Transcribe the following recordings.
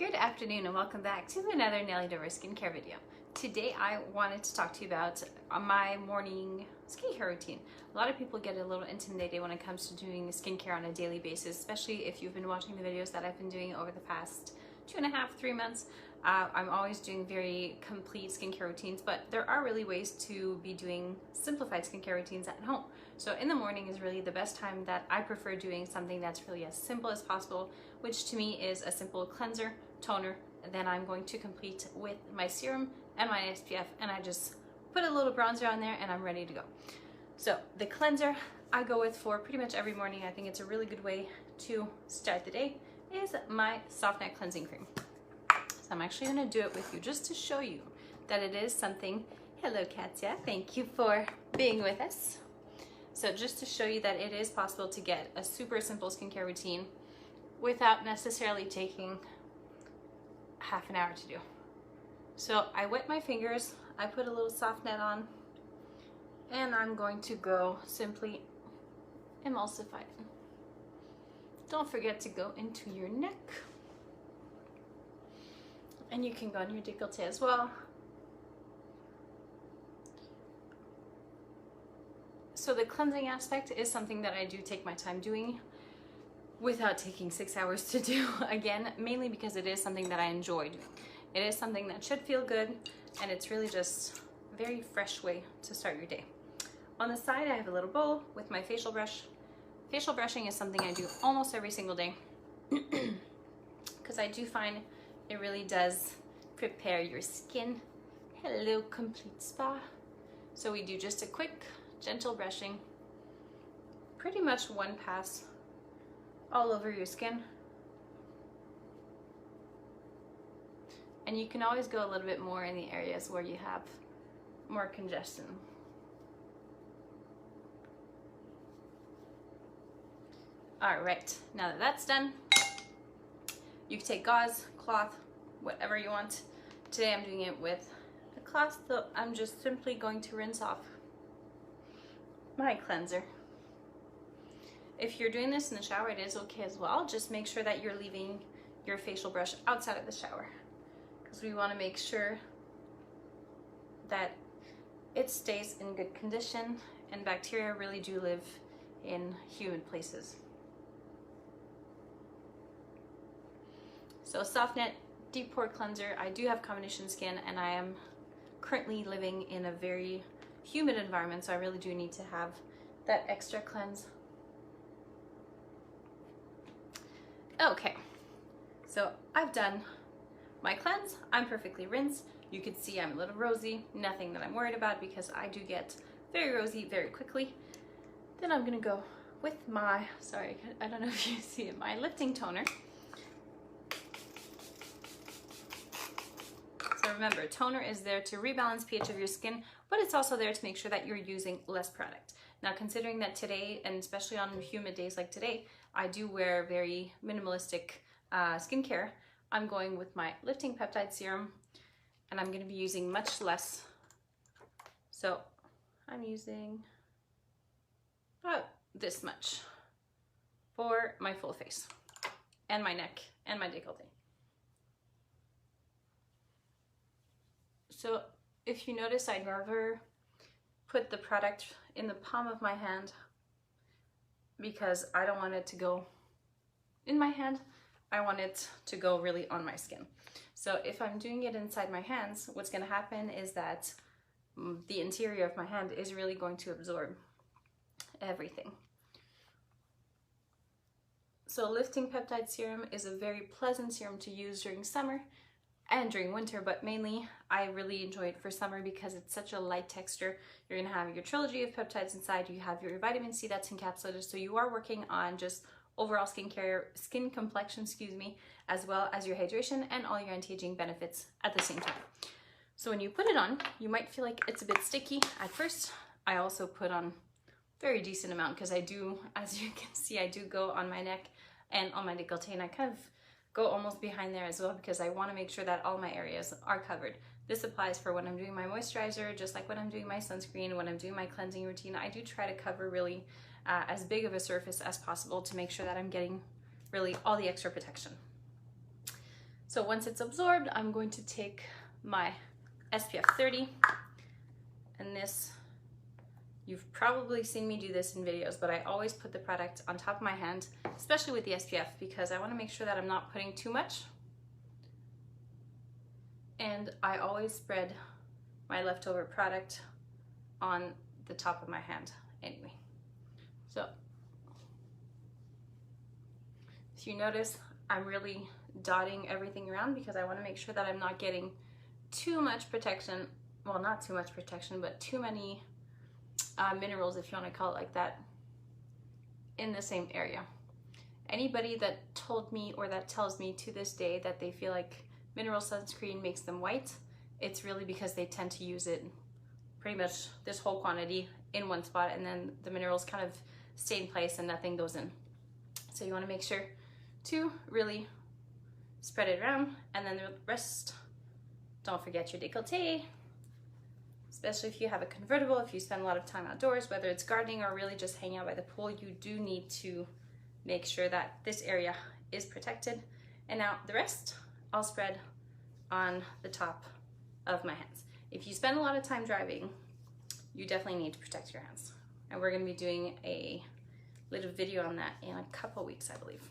Good afternoon and welcome back to another Nelly Dover skincare video. Today I wanted to talk to you about my morning skincare routine. A lot of people get a little intimidated when it comes to doing skincare on a daily basis, especially if you've been watching the videos that I've been doing over the past 2.5, 3 months. I'm always doing very complete skincare routines, but there are really ways to be doing simplified skincare routines at home. So in the morning is really the best time that I prefer doing something that's really as simple as possible, which to me is a simple cleanser, toner, and then I'm going to complete with my serum and my SPF, and I just put a little bronzer on there and I'm ready to go. So the cleanser I go with for pretty much every morning, I think it's a really good way to start the day, is my Soft Night Cleansing Cream. So I'm actually going to do it with you just to show you that it is something. Hello Katya, thank you for being with us. So just to show you that it is possible to get a super simple skincare routine without necessarily taking half an hour to do. So I wet my fingers, I put a little soft net on, and I'm going to go simply emulsify it. Don't forget to go into your neck, and you can go on your décolleté as well. So the cleansing aspect is something that I do take my time doing without taking 6 hours to do, again, mainly because it is something that I enjoy doing. It is something that should feel good, and it's really just a very fresh way to start your day. On the side, I have a little bowl with my facial brush. Facial brushing is something I do almost every single day because I do find it really does prepare your skin. Hello, Complete Spa. So we do just a quick, gentle brushing, pretty much one pass all over your skin. And you can always go a little bit more in the areas where you have more congestion. All right, now that that's done, you can take gauze, cloth, whatever you want. Today I'm doing it with a cloth, so I'm just simply going to rinse off my cleanser. If you're doing this in the shower, it is okay as well. Just make sure that you're leaving your facial brush outside of the shower, because we want to make sure that it stays in good condition, and bacteria really do live in humid places. So Soft Net Deep Pore Cleanser. I do have combination skin, and I am currently living in a very humid environment, so I really do need to have that extra cleanse. Okay, so I've done my cleanse. I'm perfectly rinsed. You can see I'm a little rosy, nothing that I'm worried about because I do get very rosy very quickly. Then I'm gonna go with my, sorry, I don't know if you see it, my lifting toner. So remember, toner is there to rebalance pH of your skin, but it's also there to make sure that you're using less product. Now, considering that today, and especially on humid days like today, I do wear very minimalistic skincare, I'm going with my lifting peptide serum, and I'm going to be using much less. So I'm using about this much for my full face and my neck and my décolleté. So if you notice, I never put the product in the palm of my hand because I don't want it to go in my hand. I want it to go really on my skin. So if I'm doing it inside my hands, what's going to happen is that the interior of my hand is really going to absorb everything. So lifting peptide serum is a very pleasant serum to use during summer and during winter, but mainly I really enjoy it for summer because it's such a light texture. You're gonna have your trilogy of peptides inside, you have your vitamin C that's encapsulated, so you are working on just overall skincare, skin complexion, excuse me, as well as your hydration and all your anti-aging benefits at the same time. So when you put it on, you might feel like it's a bit sticky at first. I also put on very decent amount because I do, as you can see, I do go on my neck and on my décolleté, and I kind of go almost behind there as well because I want to make sure that all my areas are covered. This applies for when I'm doing my moisturizer, just like when I'm doing my sunscreen, when I'm doing my cleansing routine. I do try to cover really as big of a surface as possible to make sure that I'm getting really all the extra protection. So once it's absorbed, I'm going to take my SPF 30, and this, you've probably seen me do this in videos, but I always put the product on top of my hand, especially with the SPF, because I want to make sure that I'm not putting too much. And I always spread my leftover product on the top of my hand anyway. So if you notice, I'm really dotting everything around because I want to make sure that I'm not getting too much protection. Well, not too much protection, but too many minerals, if you want to call it like that, in the same area. Anybody that told me or that tells me to this day that they feel like mineral sunscreen makes them white, it's really because they tend to use it pretty much this whole quantity in one spot, and then the minerals kind of stay in place and nothing goes in. So you want to make sure to really spread it around, and then the rest, don't forget your décolleté, especially if you have a convertible, if you spend a lot of time outdoors, whether it's gardening or really just hanging out by the pool, you do need to make sure that this area is protected. And now the rest I'll spread on the top of my hands. If you spend a lot of time driving, you definitely need to protect your hands. And we're gonna be doing a little video on that in a couple weeks, I believe.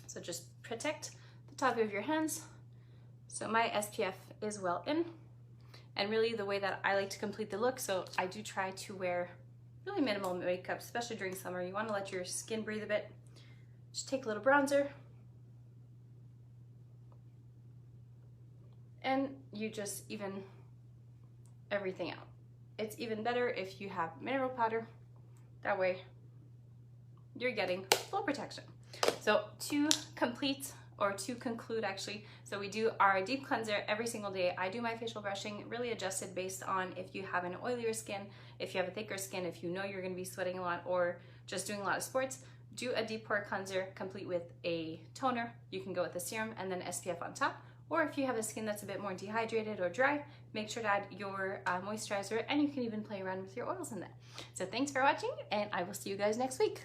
So just protect the top of your hands. So my SPF is well in. And really the way that I like to complete the look, so I do try to wear really minimal makeup, especially during summer. You want to let your skin breathe a bit. Just take a little bronzer. And you just even everything out. It's even better if you have mineral powder. That way you're getting full protection. So to complete, or to conclude actually, so we do our deep cleanser every single day. I do my facial brushing really adjusted based on if you have an oilier skin, if you have a thicker skin, if you know you're gonna be sweating a lot or just doing a lot of sports. Do a deep pore cleanser complete with a toner. You can go with a serum and then SPF on top. Or if you have a skin that's a bit more dehydrated or dry, make sure to add your moisturizer, and you can even play around with your oils in that. So thanks for watching, and I will see you guys next week.